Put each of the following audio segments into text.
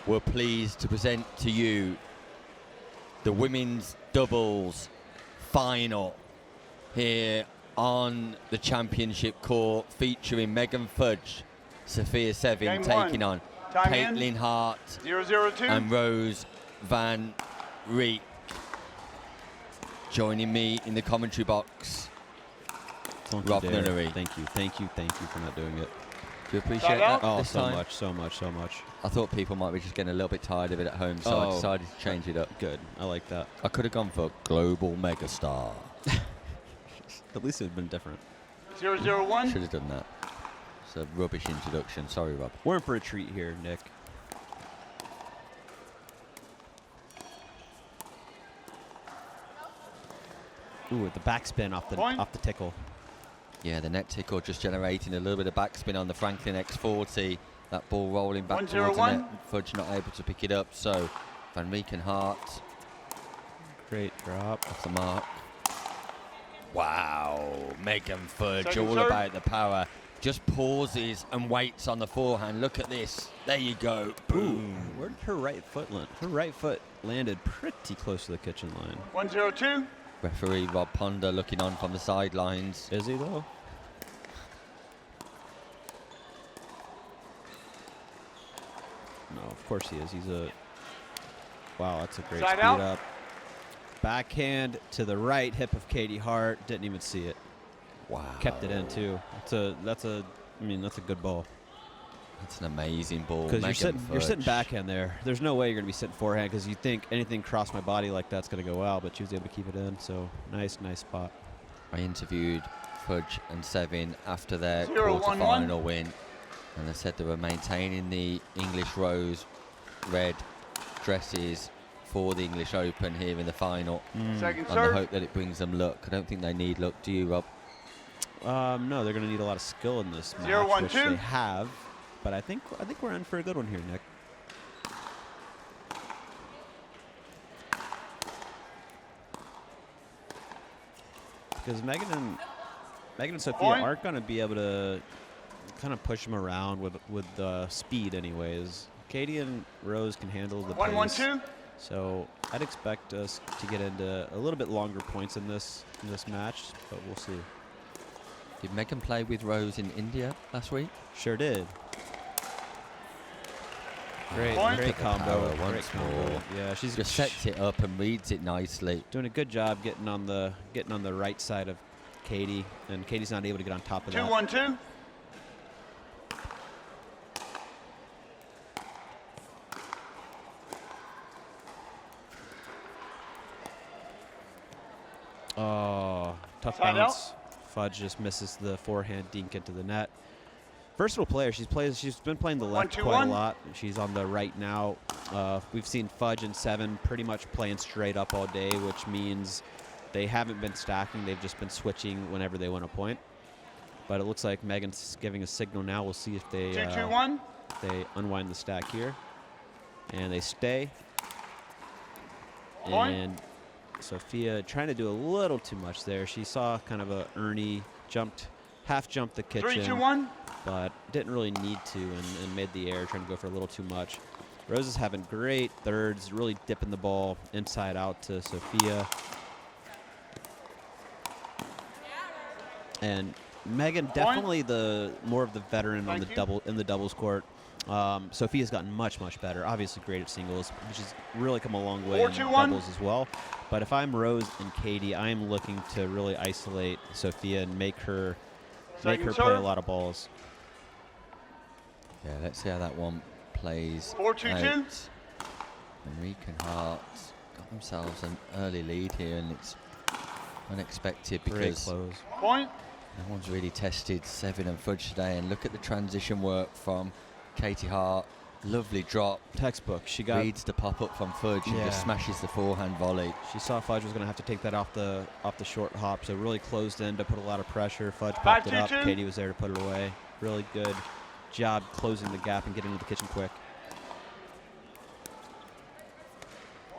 we're pleased to present to you the women's doubles final here on the championship court, featuring Megan Fudge, Sophia Sevin taking on Caitlin Hart 0-0-2 and Rose Van Reek. Joining me in the commentary box, Rob Nunnery. Thank you for not doing it. Do you appreciate that? Oh, this so time? much. I thought people might be just getting a little bit tired of it at home, so I decided to change it up. Good, I like that. I could have gone for global megastar. At least it would have been different. 0-0-1. Should have done that. It's a rubbish introduction. Sorry, Rob. We're in for a treat here, Nick. Ooh, the backspin off the tickle. Yeah, the net tickle just generating a little bit of backspin on the Franklin X40. That ball rolling back towards the net. Fudge not able to pick it up, so Van Reek and Hart. Great drop. Off the mark. Wow, Megan Fudge, all serve. about the power. Just pauses and waits on the forehand. Look at this. There you go. Boom. Ooh, where did her right foot land? Her right foot landed pretty close to the kitchen line. 1-0-2. Referee Rob Ponder looking on from the sidelines. Is he though? No, of course he is. He's a... Wow, that's a great Side speed out. up. Backhand to the right hip of Katie Hart. Didn't even see it. Wow. Kept it in too. That's a good ball. That's an amazing ball. Because you're sitting backhand there. There's no way you're going to be sitting forehand because you think anything crossed my body like that's going to go out, but she was able to keep it in. So nice spot. I interviewed Fudge and Sevin after their 0-1-1. quarter-final win, and they said they were maintaining the English rose red dresses for the English Open here in the final. Second And I serve. hope that it brings them luck. I don't think they need luck. Do you, Rob? No, they're going to need a lot of skill in this match, 0-1-2. which they have. But I think we're in for a good one here, Nick. Because Megan and Sophia Point. aren't going to be able to kind of push them around with speed, anyways. Katie and Rose can handle the pace. 1-1-2. So I'd expect us to get into a little bit longer points in this match, but we'll see. Did Megan play with Rose in India last week? Sure did. Great Point. great combo. Power once more. Yeah, she's Just sets it up and reads it nicely. doing a good job getting on the right side of Katie, and Katie's not able to get on top of that. 2-1-2. Oh, tough Side bounce. Fudge just misses the forehand dink into the net. Versatile player. She's been playing the left 1-2-1. quite a lot. She's on the right now. We've seen Fudge and Sevin pretty much playing straight up all day, which means they haven't been stacking. They've just been switching whenever they win a point. But it looks like Megan's giving a signal now. We'll see if they 2-2-1. they unwind the stack here, and they stay. Point. And Sophia trying to do a little too much there. She saw kind of a Ernie half jumped the kitchen, 3-2-1. but didn't really need to, and made the air, trying to go for a little too much. Rose is having great thirds, really dipping the ball inside out to Sophia. And Megan definitely the more of the veteran on the in the doubles court. Sophia's gotten much better. Obviously great at singles, which has really come a long way in 4-2-1. doubles as well. But if I'm Rose and Katie, I am looking to really isolate Sophia and make her play a lot of balls. Yeah, let's see how that one plays 4-2-2. out. And Reek and Hart got themselves an early lead here, and it's unexpected Great because close. Point. no one's really tested Sevin and Fudge today. And look at the transition work from Katie Hart. Lovely drop. Textbook. She got. Reads the pop up from Fudge and just smashes the forehand volley. She saw Fudge was going to have to take that off the short hop, so really closed in to put a lot of pressure. Fudge popped it up. 5-2-2. Katie was there to put it away. Really good job closing the gap and getting into the kitchen quick.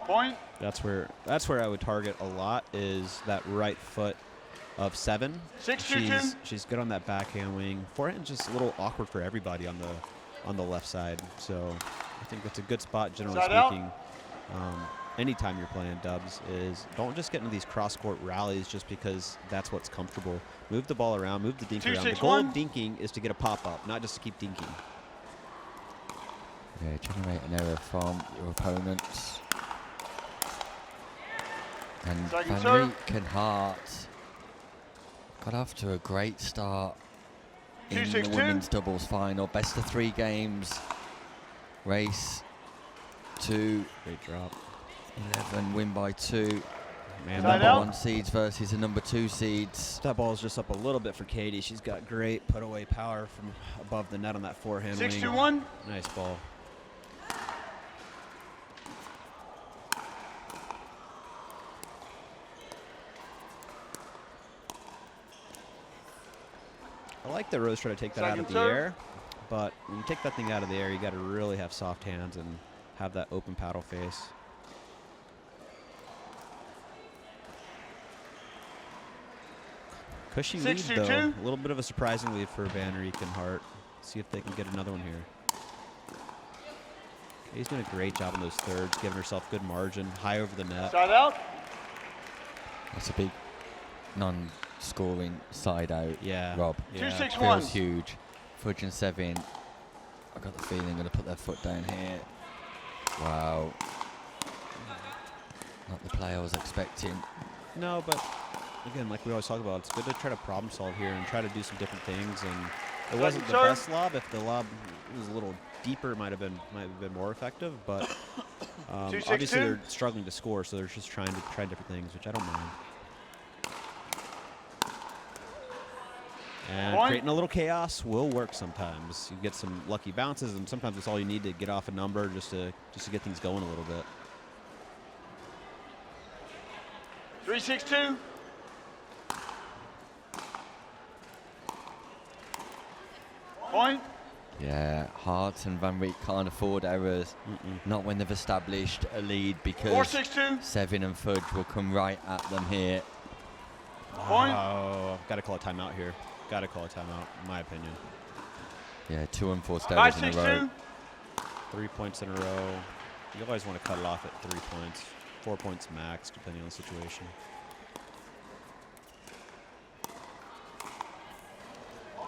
Point. That's where I would target a lot, is that right foot of Sevin. 6-2-2. She's good on that backhand wing. Forehand just a little awkward for everybody on the left side. So I think that's a good spot, generally Side out. speaking. Anytime you're playing dubs is don't just get into these cross-court rallies just because that's what's comfortable. Move the ball around, move the dink around. The goal of 2-6-1. dinking is to get a pop-up, not just to keep dinking. Yeah, generate an error from your opponents. And Second Van serve. Reek and Hart got off to a great start in the 2-6-2. women's doubles final. Best of 3 games. Race to Great drop. 11, win by 2. Man, Side that, out. Number 1 seeds versus the number 2 seeds. that ball's just up a little bit for Katie. She's got great put-away power from above the net on that forehand wing. 6-2-1. Nice ball. I like that Rose tried to take that out of Second the serve. air, but when you take that thing out of the air, you got to really have soft hands and have that open paddle face. Cushy lead, 6-2-2. though. A little bit of a surprising lead for Van Reek and Hart. See if they can get another one here. He's doing a great job in those thirds, giving herself good margin, high over the net. Side out. That's a big non-scoring side out. Yeah. Rob. Yeah. 2-6-1. Feels huge. Fudge and Sevin. I got the feeling going to put their foot down here. Wow. Not the play I was expecting. No, but again, like we always talk about, it's good to try to problem solve here and try to do some different things. And it wasn't the serve. best lob. If the lob was a little deeper, it might have been more effective. But 2-6-2. obviously they're struggling to score, so they're just trying to try different things, which I don't mind. And Point. creating a little chaos will work sometimes. You get some lucky bounces, and sometimes it's all you need to get off a number just to get things going a little bit. 3-6-2. Point. Yeah, Hart and Van Reek can't afford errors. Not when they've established a lead, because 4-6-2. Sevin and Fudge will come right at them here. Point. Oh, got to call a timeout here. Got to call a timeout, in my opinion. Yeah, 2 unforced errors in a row. 5-6-2. 3 points in a row. You always want to cut it off at 3 points. 4 points max, depending on the situation.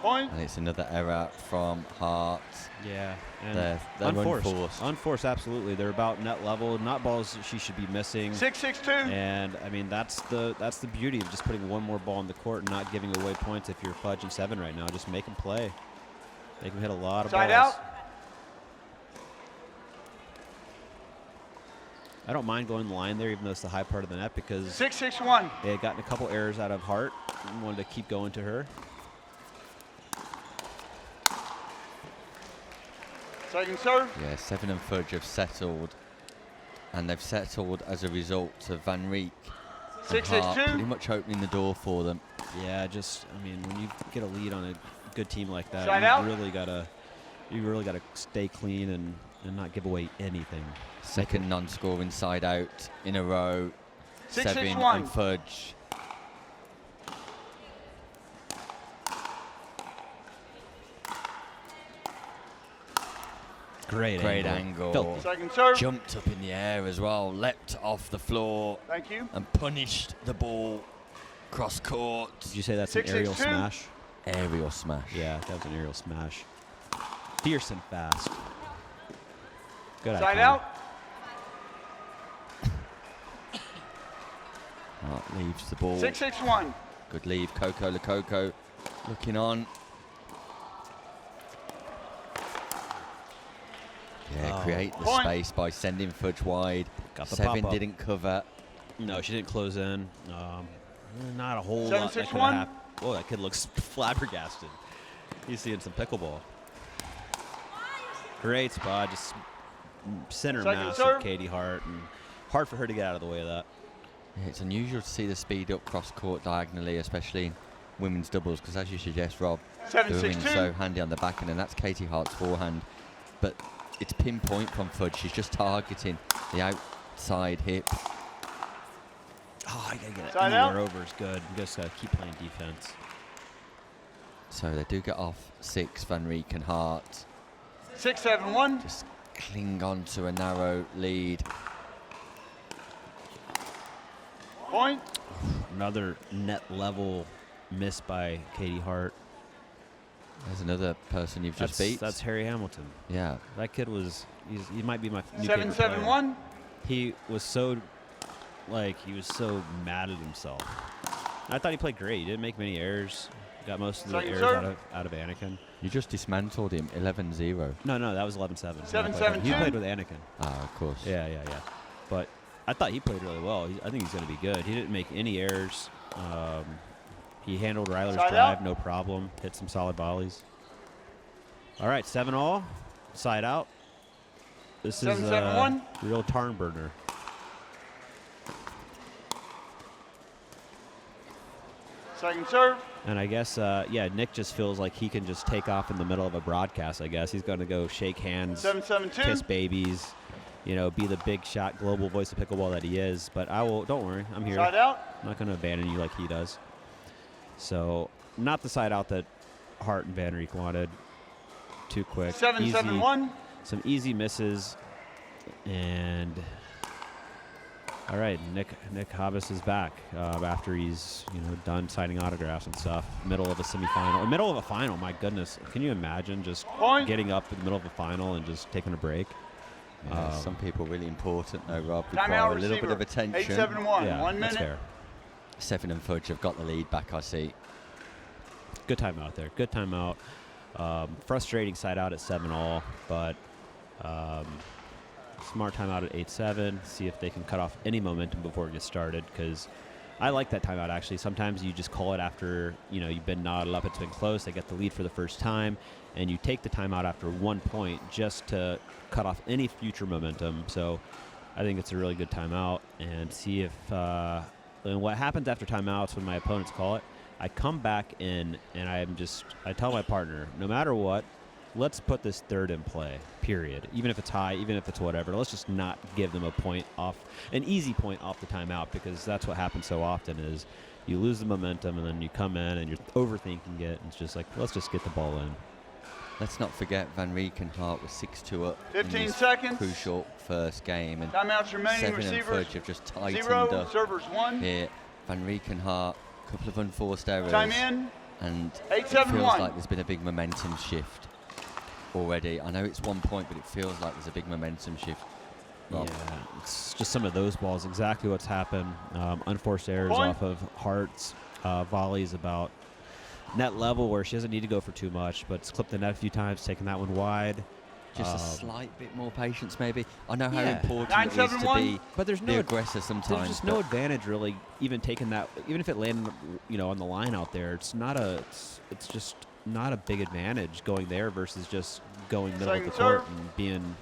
Point. And it's another error from Hart. Yeah, and They're unforced. Unforced, absolutely. They're about net level, not balls she should be missing. 6-6-2. And I mean, that's the beauty of just putting one more ball on the court and not giving away points. If you're Fudge and Sevin right now, just make them play. Make them hit a lot of Side balls. out. I don't mind going the line there, even though it's the high part of the net, because 6-6-1. they had gotten a couple errors out of Hart and wanted to keep going to her. Second serve. Yeah, Sevin and Fudge have settled. And they've settled as a result of Van Reek and Hart 6-6-2. pretty much opening the door for them. Yeah, just I mean, when you get a lead on a good team like that, Side out. you really gotta stay clean and not give away anything. Second non-scoring side out in a row. 6-6-1. Sevin and Fudge. Great angle. Filthy. Second serve. Jumped up in the air as well, leapt off the floor Thank you. and punished the ball cross court. Did you say that's an 6-6-2. aerial smash? Aerial smash. Yeah, that was an aerial smash. Fierce and fast. Good Side icon. out. Hart leaves the ball. 6-6-1. Good leave. Coco Lococo looking on. Yeah, Oh. create the Point. space by sending Fudge wide. Got the Sevin pop-up. didn't cover. No, she didn't close in. Not a whole 7-6-1. lot that could have happened. Oh, that kid looks flabbergasted. He's seeing some pickleball. Great spot, just center Second mass serve. of Katie Hart, and hard for her to get out of the way of that. Yeah, it's unusual to see the speed up cross court diagonally, especially in women's doubles, because as you suggest, Rob, the women's 7-6-2. so handy on the backhand, and that's Katie Hart's forehand. But it's pinpoint from Fudge. She's just targeting the outside hip. Oh, I gotta get it Side anywhere out. over is good. You just gotta keep playing defense. So they do get off 6, Van Reek and Hart. 6-7-1. Just cling on to a narrow lead. Point. Another net level miss by Katie Hart. There's another person you've just beat. That's Harry Hamilton. Yeah. That kid he might be my new favorite 7-7-1. player. He was so mad at himself. I thought he played great. He didn't make many errors. Got most of the Second errors serve. out of Anakin. You just dismantled him 11-0. No, that was 11-7. 7-7-2. He played with Anakin. Ah, of course. Yeah. But I thought he played really well. I think he's going to be good. He didn't make any errors. He handled Ryler's Side drive out. no problem. Hit some solid volleys. All right, 7-all. Side out. This is 7-7-1. real tarn burner. Second serve. And I guess, Nick just feels like he can just take off in the middle of a broadcast, I guess. He's going to go shake hands, 7-7-2. kiss babies, be the big shot global voice of pickleball that he is. But don't worry, I'm here. Side out. I'm not going to abandon you like he does. So, not the side out that Hart and Van Reek wanted. Too quick. 7-7-1. Some easy misses. And, all right, Nick Hobbs is back after he's, done signing autographs and stuff. Middle of a semifinal. Middle of a final, my goodness. Can you imagine just Point. getting up in the middle of a final and just taking a break? Yeah, some people really important, though, Rob. Timeout Require a little bit of receiver. attention. 8-7-1. Yeah, 1 that's minute. fair. Seven and Fudge have got the lead back, I see. Good timeout there. Good timeout. Frustrating side out at 7-all, but smart timeout at 8-7. See if they can cut off any momentum before it gets started, because I like that timeout, actually. Sometimes you just call it after, you've been knotted up, it's been close, they get the lead for the first time, and you take the timeout after 1 point just to cut off any future momentum. So I think it's a really good timeout, and see if and what happens after timeouts when my opponents call it, I come back in and I tell my partner, no matter what, let's put this third in play, period. Even if it's high, even if it's whatever, let's just not give them an easy point off the timeout, because that's what happens so often is you lose the momentum and then you come in and you're overthinking it, and it's just like, let's just get the ball in. Let's not forget Van Reek and Hart was 6-2 up 15 in this seconds. crucial first game. And Timeouts remaining. Seven and Receivers. Fudge have just tightened 0. up Servers 1. here. Van Reek and Hart, a couple of unforced errors. Time in. And it 8-7-1. feels like there's been a big momentum shift already. I know it's 1 point, but it feels like there's a big momentum shift. Rob. Yeah, it's just some of those balls, exactly what's happened. Unforced errors Point. off of Hart's volleys about net level, where she doesn't need to go for too much, but it's clipped the net a few times, taking that one wide. Just a slight bit more patience, maybe. I know how Yeah. important it is to 9-7-1. be But there's the no aggressor sometimes. There's just no advantage really, even taking that, even if it landed, on the line out there. It's just not a big advantage going there versus just going middle of the Second court serve. and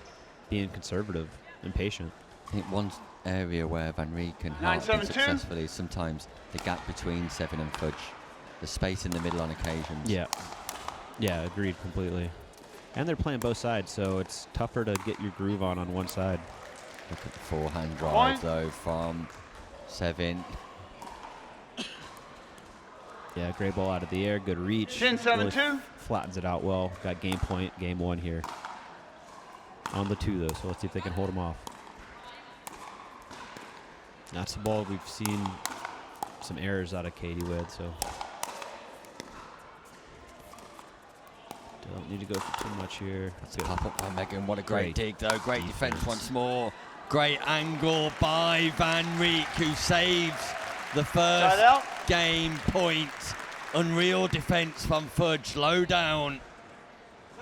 being conservative and patient. I think one area where Van Reek and Hart have been 9-7-2. successful is sometimes the gap between Seven and Fudge. The space in the middle on occasions. Yeah, agreed completely. And they're playing both sides, so it's tougher to get your groove on one side. Look at the forehand drive, Point. though, from Seven. Yeah, great ball out of the air, good reach. 10-7-2. Flattens it out well. Got game point, game one here. On the 2, though, so let's see if they can hold them off. That's the ball we've seen some errors out of Katie with, so don't need to go for too much here. That's a pop up by Megan. What a great Great dig, though. Great defense defense. once more. Great angle by Van Reek, who saves the first Side out. game point. Unreal defense from Fudge. Low down.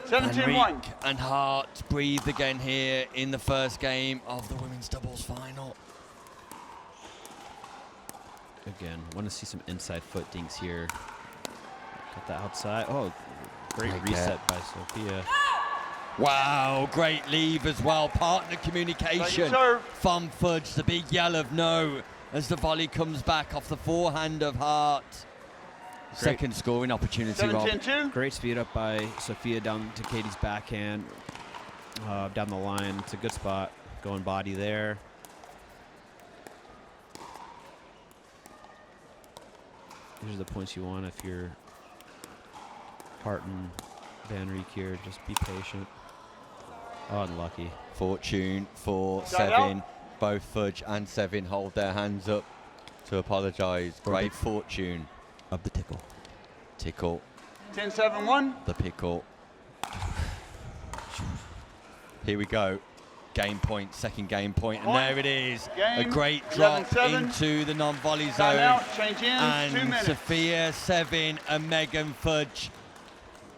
Van 17-1. Reek and Hart breathe again here in the first game of the women's doubles final. Again, want to see some inside foot dinks here. Got the outside. Oh, great Great reset by Sophia. Wow, great leave as well. Partner communication Second serve. from Fudge. The big yell of no as the volley comes back off the forehand of Hart. Second scoring opportunity, Rob. 17-2. Great speed up by Sophia down to Katie's backhand. Down the line. It's a good spot. Going body there. These are the points you want if you're Hart and Van Reek here. Just be patient. Unlucky. Fortune for Side Sevin. out. Both Fudge and Sevin hold their hands up to apologise. For Great the- fortune. Of the tickle. Tickle 10-7-1. the pickle. Here we go. Game point, second game point, and Point. there it is. A Game, great drop 11-7. into the non-volley Time zone. out. Change in. 2 And minutes. Sophia, Sevin and Megan Fudge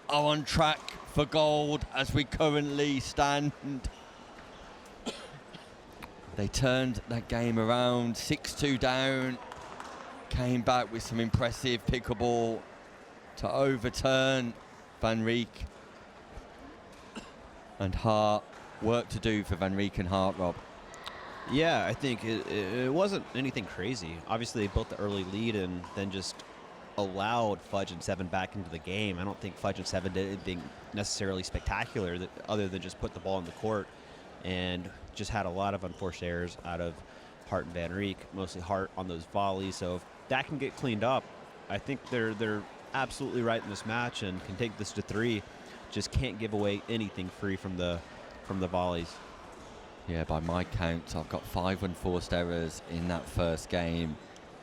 are on track for gold as we currently stand. They turned that game around, 6-2 down, came back with some impressive pickleball to overturn Van Reek and Hart. Work to do for Van Reek and Hart, Rob. Yeah, I think it wasn't anything crazy. Obviously, they built the early lead and then just allowed Fudge and Sevin back into the game. I don't think Fudge and Sevin did anything necessarily spectacular other than just put the ball in the court, and just had a lot of unforced errors out of Hart and Van Reek, mostly Hart on those volleys. So if that can get cleaned up, I think they're absolutely right in this match and can take this to 3. Just can't give away anything free from the volleys. Yeah, by my count, I've got 5 unforced errors in that first game.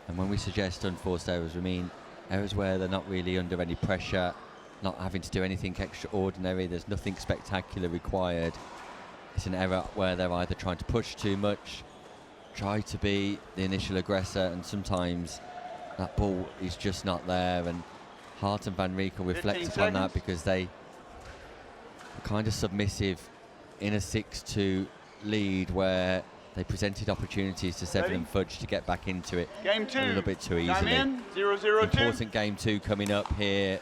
And when we suggest unforced errors, we mean errors where they're not really under any pressure, not having to do anything extraordinary. There's nothing spectacular required. It's an error where they're either trying to push too much, try to be the initial aggressor, and sometimes that ball is just not there. And Hart and Van Reek will reflect 15 upon that seconds. because they are kind of submissive in a 6-2 lead where they presented opportunities to Sevin Ready? and Fudge to get back into it Game 2. a little bit too Time easily. in. 0-0-2. Important game 2 coming up here.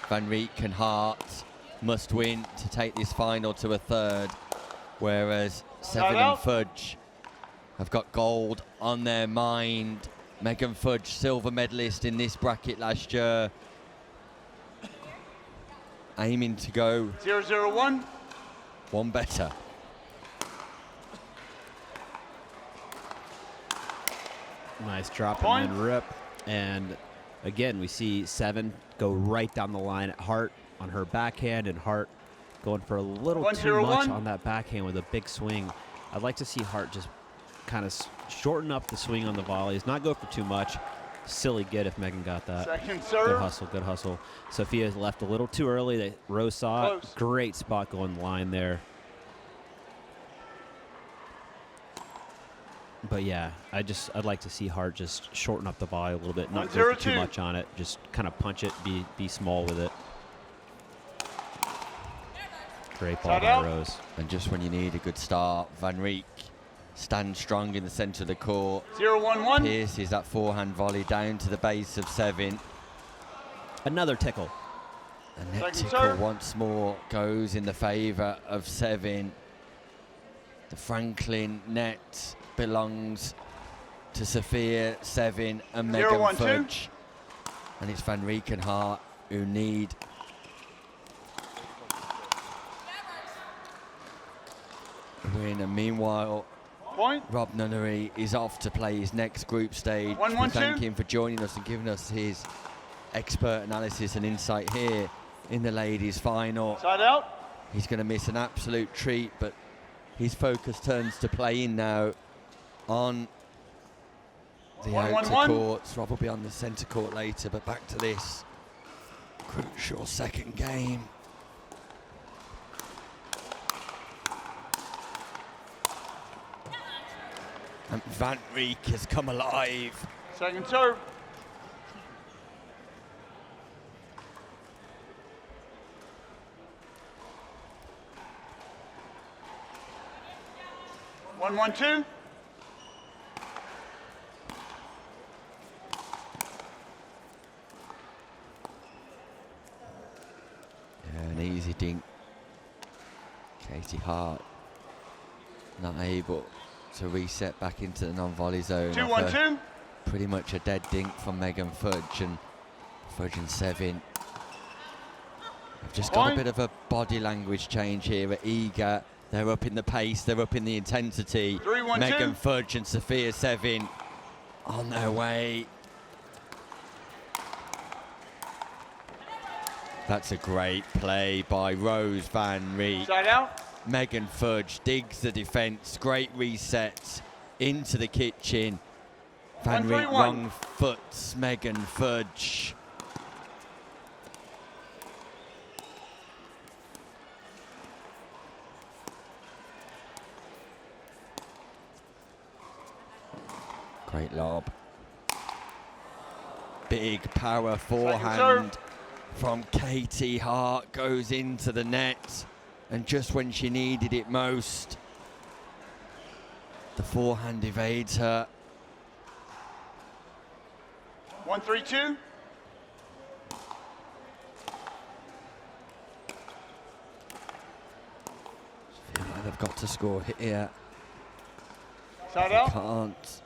Van Reek and Hart must win to take this final to a third, whereas Sevin and out. Fudge have got gold on their mind. Megan Fudge, silver medalist in this bracket last year, aiming to go 0-0-1. one better. Nice drop Point. and then rip. And again, we see Sevin go right down the line at Hart on her backhand, and Hart going for a little too 1-0-1. much on that backhand with a big swing. I'd like to see Hart just kind of shorten up the swing on the volleys, not go for too much. Silly get if Megan got that. Second Good serve. hustle, good hustle. Sophia left a little too early. Rose saw it. Close. Great spot going line there. But yeah, I'd like to see Hart just shorten up the volley a little bit, not go for too 1-0-2. much on it. Just kind of punch it, be small with it. Great ball Side by out. Rose. And just when you need a good start, Van Reek stands strong in the centre of the court. 0-1-1. Pierces that forehand volley down to the base of Sevin. Another tickle. And net Second tickle serve. once more goes in the favour of Sevin. The Franklin net belongs to Sophia, Sevin and Megan 0-1-2. Fudge. And it's Van Reek and Hart who need a win. And meanwhile, Point. Rob Nunnery is off to play his next group stage. 1-1-2. We thank him for joining us and giving us his expert analysis and insight here in the ladies' final. Side out. He's going to miss an absolute treat, but his focus turns to playing now on the 1-1-1. outer courts. Rob will be on the centre court later, but back to this crucial second game. And Van Reek has come alive. Second serve. One, 1-2. Yeah, an easy dink. Katie Hart not able to reset back into the non-volley zone. 2-1-2. Pretty much a dead dink from Megan Fudge, and Fudge and Sevin have just got a Point. bit of a body language change here. At eager, they're up in the pace, they're up in the intensity. 3-1-2. Megan Fudge and Sophia Sevin on their way. That's a great play by Rose Van Reek. Side out. Megan Fudge digs the defence. Great reset into the kitchen. Van Reek 1-3-1. wrong foots Megan Fudge. Great lob. Big power forehand from Katie Hart goes into the net, and just when she needed it most, the forehand evades her. 1-3-2. Feel like they've got to score here. Side They out. can't.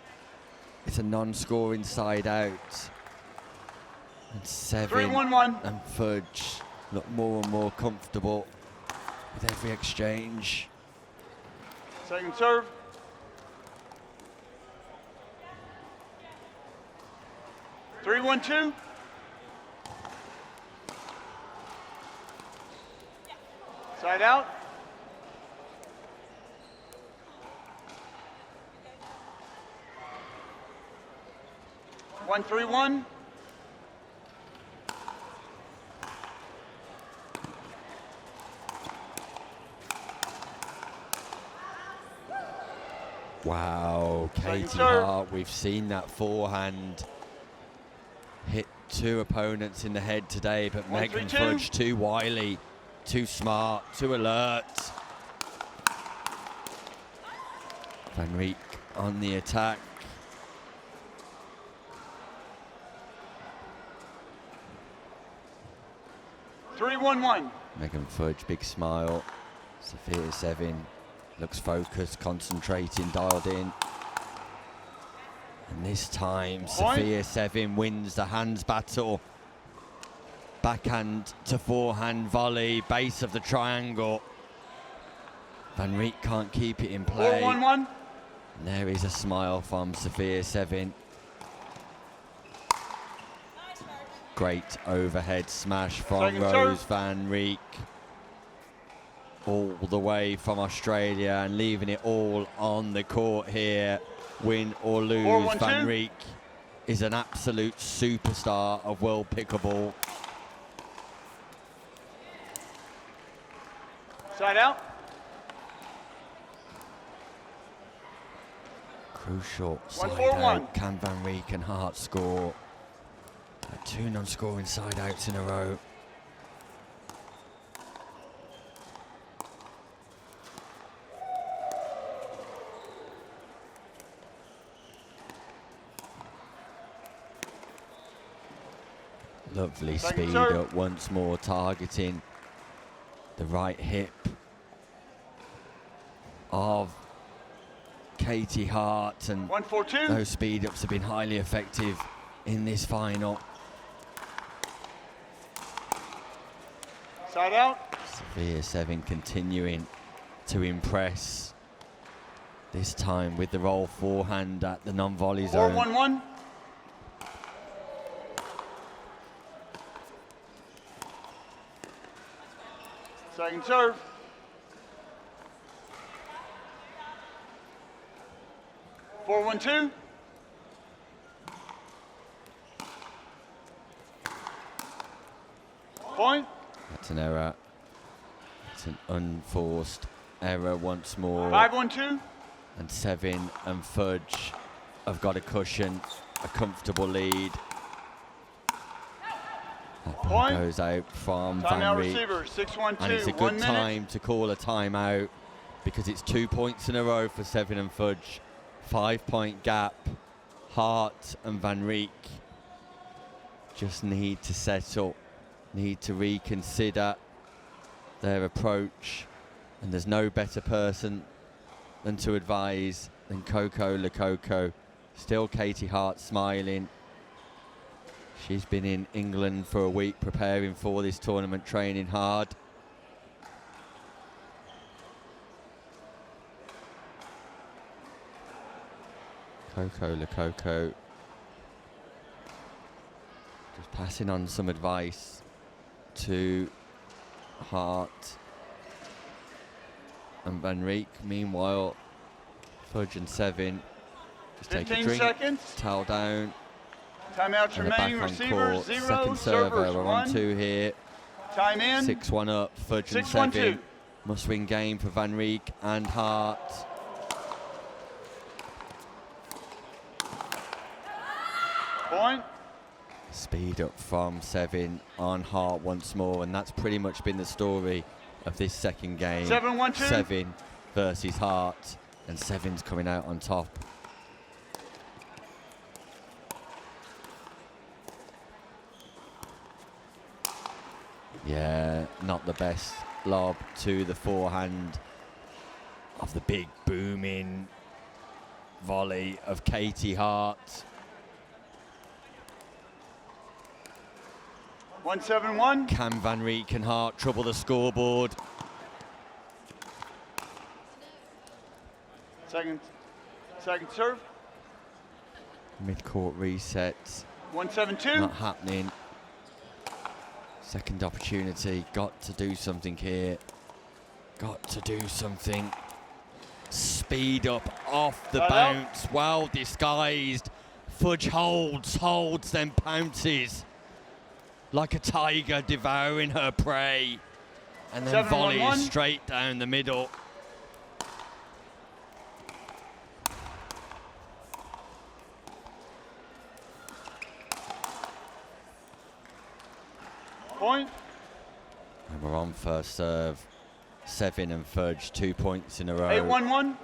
It's a non-scoring side out. And 7 3-1-1. and Fudge look more and more comfortable with every exchange. Second serve. Three, 1-2. Side out. One, 3-1. Wow, Katie serve. Hart, we've seen that forehand hit 2 opponents in the head today, but 1, Megan 3-2. Fudge too wily, too smart, too alert. Van Reek on the attack. Three, 1-1. Megan Fudge, big smile. Sophia Sevin looks focused, concentrating, dialed in. And this time, Sophia Sevin wins the hands battle. Backhand to forehand volley, base of the triangle. Van Reek can't keep it in play. 4-1-1. And there is a smile from Sophia Sevin. Great overhead smash from Second Rose serve. Van Reek. All the way from Australia and leaving it all on the court here. Win or lose, 4-1-2. Van Reek is an absolute superstar of world pickleball. Side out. Crucial side 1-4-1. out. Can Van Reek and Hart score? 2 non-scoring side outs in a row. Lovely Second speed serve. up once more, targeting the right hip of Katie Hart, and 1-4-2. those speed ups have been highly effective in this final. Side out. Sophia Sevin continuing to impress, this time with the roll forehand at the non-volley zone. 4-1-1. Second serve. Four, 1-2. Point. That's an error. It's an unforced error once more. 5-1-2. And Sevin and Fudge have got a cushion, a comfortable lead. That ball Point. goes out from Van Timeout Reek. receiver. 6-1-2. And it's a 1 good minute. time to call a timeout because it's 2 points in a row for Sevin and Fudge. 5-point gap. Hart and Van Reek just need to settle, need to reconsider their approach. And there's no better person than to advise than Coco Lococo. Still Katie Hart smiling. She's been in England for a week preparing for this tournament, training hard. Coco Lococo just passing on some advice to Hart. and Van Reek. Meanwhile, Fudge and Sevin just take a 15 drink, seconds. towel down, Timeouts and they're back remaining. on Receivers court. 0, Second server, servers we're 1. on 2 here. Time in. 6-1 up, Fudge and 6-1-2. Sevin. Must-win game for Van Reek and Hart. Point. Speed up from Sevin on Hart once more, and that's pretty much been the story of this second game. 7-1-2. Sevin versus Hart, and Sevin's coming out on top. Yeah, not the best lob to the forehand of the big booming volley of Katie Hart. 1-7-1. Can Van Reek and Hart trouble the scoreboard? Second serve. Mid-court reset, 1-7-2. not happening. Second opportunity, got to do something here. Got to do something. Speed up off the bounce, well disguised. Fudge holds, then pounces. Like a tiger devouring her prey. And then 7-1-1. volleys straight down the middle. Point. And we're on first serve. Sevin and Fudge, 2 points in a row. 8-1-1.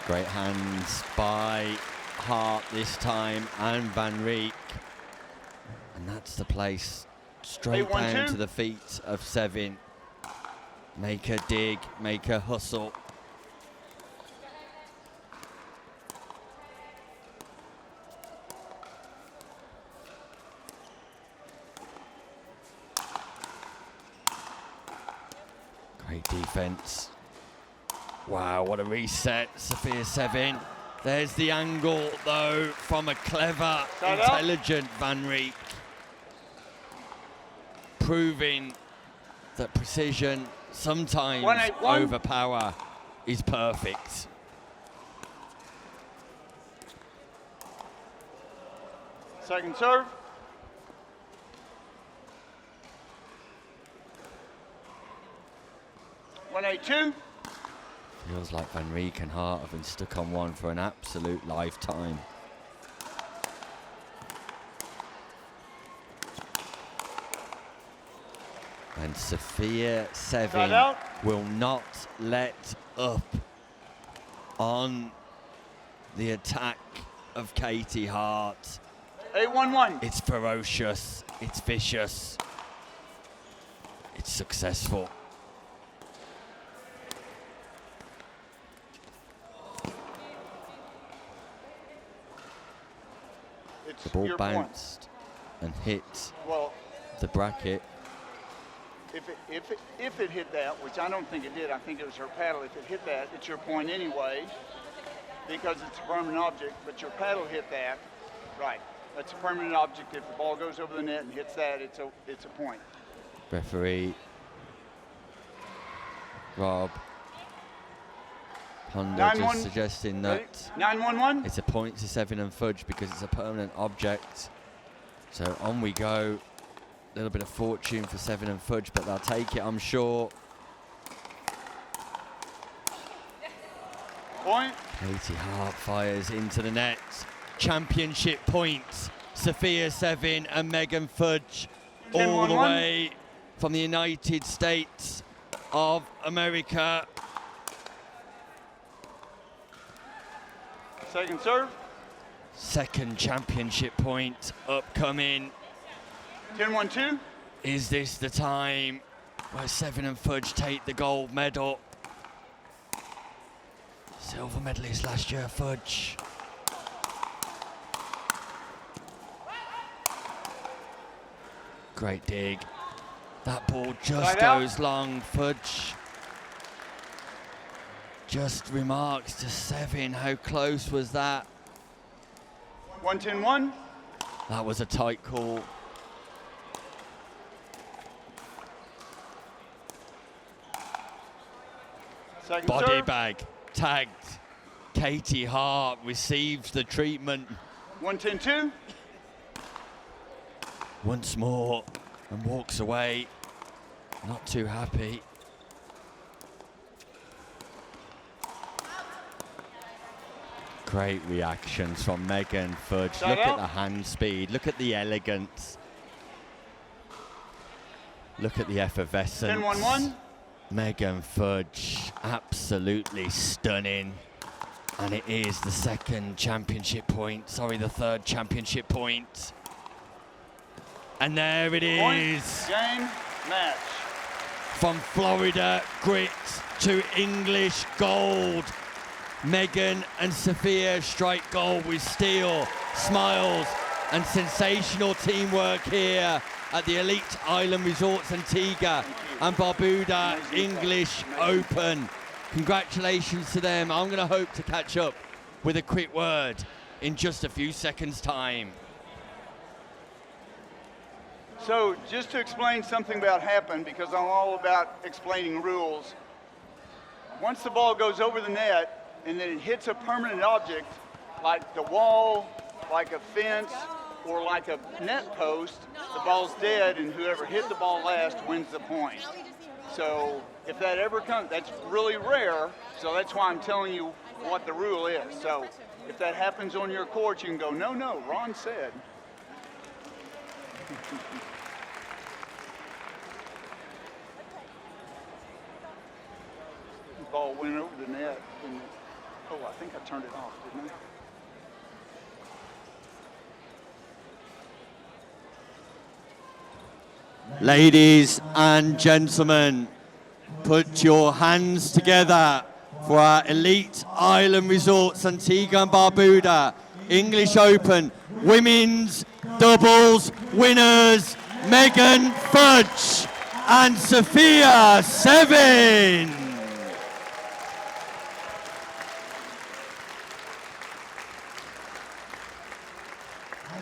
Great hands by Hart this time and Van Reek. And that's the place straight down to the feet of Sevin. Make her dig, make her hustle. Great defense. Wow, what a reset, Sophia Sevin. There's the angle, though, from a clever, intelligent Van Reek. Proving that precision, sometimes 1-8-1. overpower, is perfect. Second serve. 1-8-2. Feels like Van Reek and Hart have been stuck on one for an absolute lifetime. And Sophia Sevin will not let up on the attack of Katie Hart. 8-1-1. It's ferocious, it's vicious, it's successful. The ball bounced and hit the bracket. If it hit that, which I don't think it did, I think it was her paddle. If it hit that, it's your point anyway, because it's a permanent object. But your paddle hit that, right? That's a permanent object. If the ball goes over the net and hits that, it's a point. Referee Rob Honda just suggesting that 9-1-1. it's a point to Sevin and Fudge because it's a permanent object. So on we go. A little bit of fortune for Sevin and Fudge, but they'll take it, I'm sure. Point. Katie Hart fires into the net. Championship points. Sophia Sevin and Megan Fudge, all the way from the United States of America. Second serve. Second championship point upcoming. 10-1-2. Is this the time where Sevin and Fudge take the gold medal? Silver medalist last year, Fudge. Great dig. That ball just Right out. goes long. Fudge just remarks to Sevin, how close was that? 1-10-1. That was a tight call. Second Body serve. bag tagged. Katie Hart receives the treatment 1-10-2. once more and walks away. Not too happy. Great reactions from Megan Fudge. Side Look at out. the hand speed. Look at the elegance. Look at the effervescence. 10-1-1. Megan Fudge, absolutely stunning. And it is the third championship point. And there it Point, is. game, match. From Florida grit to English gold. Megan and Sophia strike gold with steel, smiles, and sensational teamwork here at the Elite Island Resorts Antigua and Barbuda English Open. Congratulations to them. I'm going to hope to catch up with a quick word in just a few seconds' time. So just to explain something about happened, because I'm all about explaining rules. Once the ball goes over the net and then it hits a permanent object, like the wall, like a fence, or like a net post, the ball's dead, and whoever hit the ball last wins the point. So if that ever comes, that's really rare, so that's why I'm telling you what the rule is. So if that happens on your court, you can go, no, Ron said. The ball went over the net, and oh, I think I turned it off, didn't I? Ladies and gentlemen, put your hands together for our Elite Island Resorts Antigua and Barbuda English Open Women's Doubles winners Megan Fudge and Sophia Sevin.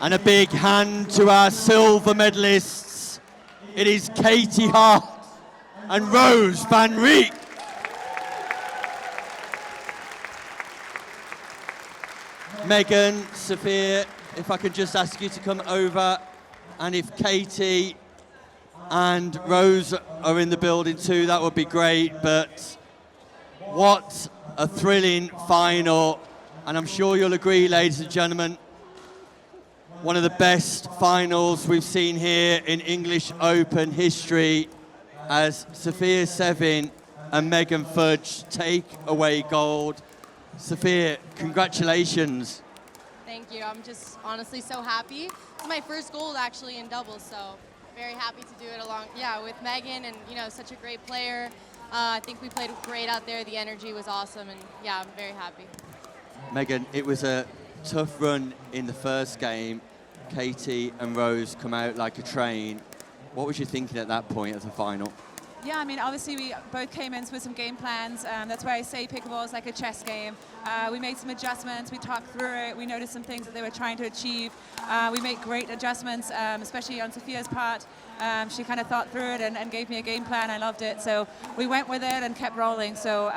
And a big hand to our silver medalists. It is Katie Hart and Rose van Reek. Megan, Sophia, if I could just ask you to come over, and if Katie and Rose are in the building too, that would be great. But what a thrilling final, and I'm sure you'll agree, ladies and gentlemen, one of the best finals we've seen here in English Open history, as Sophia Sevin and Megan Fudge take away gold. Sophia, congratulations. Thank you. I'm just honestly so happy. It's my first gold actually in doubles, so very happy to do it with Megan, and such a great player. I think we played great out there. The energy was awesome, and I'm very happy. Megan, it was a tough run in the first game. Katie and Rose come out like a train. What was you thinking at that point of the final? Yeah, I mean, obviously we both came in with some game plans. That's why I say pickleball is like a chess game. We made some adjustments. We talked through it. We noticed some things that they were trying to achieve. We made great adjustments, especially on Sophia's part. She kind of thought through it and gave me a game plan. I loved it. So we went with it and kept rolling. So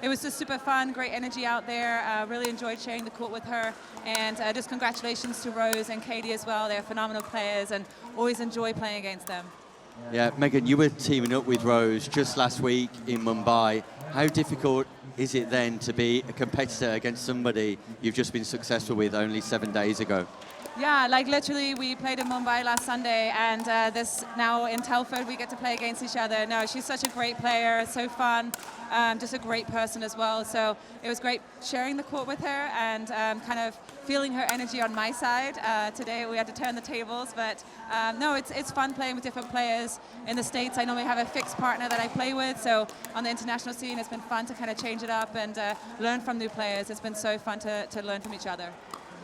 it was just super fun, great energy out there. Really enjoyed sharing the court with her. And just congratulations to Rose and Katie as well. They're phenomenal players, and always enjoy playing against them. Yeah, Megan, you were teaming up with Rose just last week in Mumbai. How difficult is it then to be a competitor against somebody you've just been successful with only 7 days ago? Yeah, like literally we played in Mumbai last Sunday, and this now in Telford we get to play against each other. No, she's such a great player, so fun, just a great person as well. So it was great sharing the court with her and kind of feeling her energy on my side. Today we had to turn the tables, but no, it's fun playing with different players. In the States I normally have a fixed partner that I play with, so on the international scene it's been fun to kind of change it up and learn from new players. It's been so fun to learn from each other.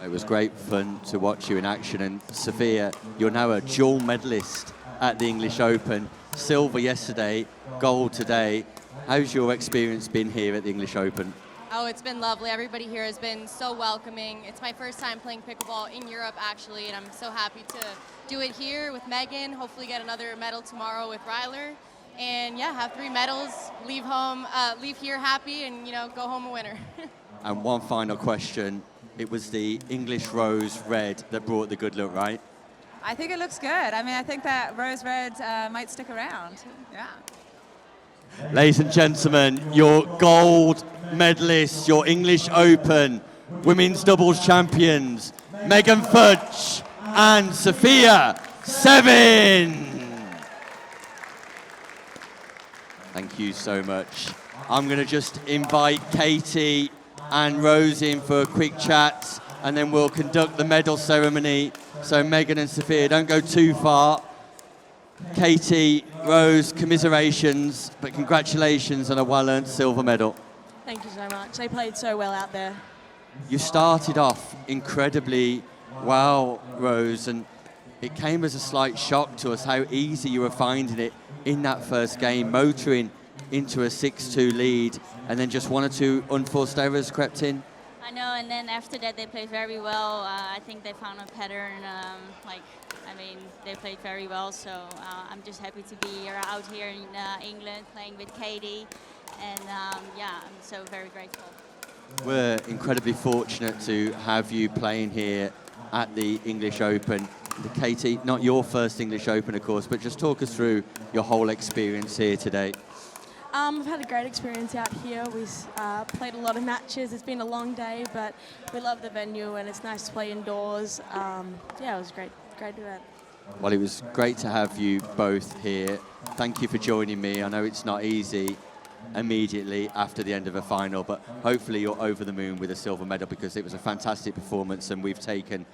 It was great fun to watch you in action. And Sophia, you're now a dual medalist at the English Open. silver yesterday, gold today. How's your experience been here at the English Open? Oh, it's been lovely. Everybody here has been so welcoming. It's my first time playing pickleball in Europe, actually, and I'm so happy to do it here with Megan, hopefully get another medal tomorrow with Ryler, and yeah, have 3 medals, leave here happy, and go home a winner. And one final question. It was the English rose red that brought the good look, right? I think it looks good. I mean, I think that rose red might stick around. Yeah. Ladies and gentlemen, your gold medalists, your English Open women's doubles champions, Megan Fudge and Sophia Sevin. Thank you so much. I'm going to just invite Katie and Rose in for a quick chat, and then we'll conduct the medal ceremony. So Megan and Sophia, don't go too far. Katie, Rose, commiserations, but congratulations on a well-earned silver medal. Thank you so much. They played so well out there. You started off incredibly well, Rose, and it came as a slight shock to us how easy you were finding it in that first game, motoring into a 6-2 lead, and then just 1 or 2 unforced errors crept in. I know, and then after that they played very well. I think they found a pattern. They played very well. So I'm just happy to be out here in England playing with Katie, and I'm so very grateful. We're incredibly fortunate to have you playing here at the English Open. Katie, not your first English Open, of course, but just talk us through your whole experience here today. I've had a great experience out here. We've played a lot of matches. It's been a long day, but we love the venue and it's nice to play indoors. It was great event. Well, it was great to have you both here. Thank you for joining me. I know it's not easy immediately after the end of a final, but hopefully you're over the moon with a silver medal, because it was a fantastic performance and we've taken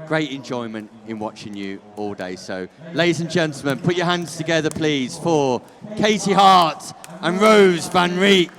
great enjoyment in watching you all day. So, ladies and gentlemen, put your hands together, please, for Katie Hart and Rose van Reek.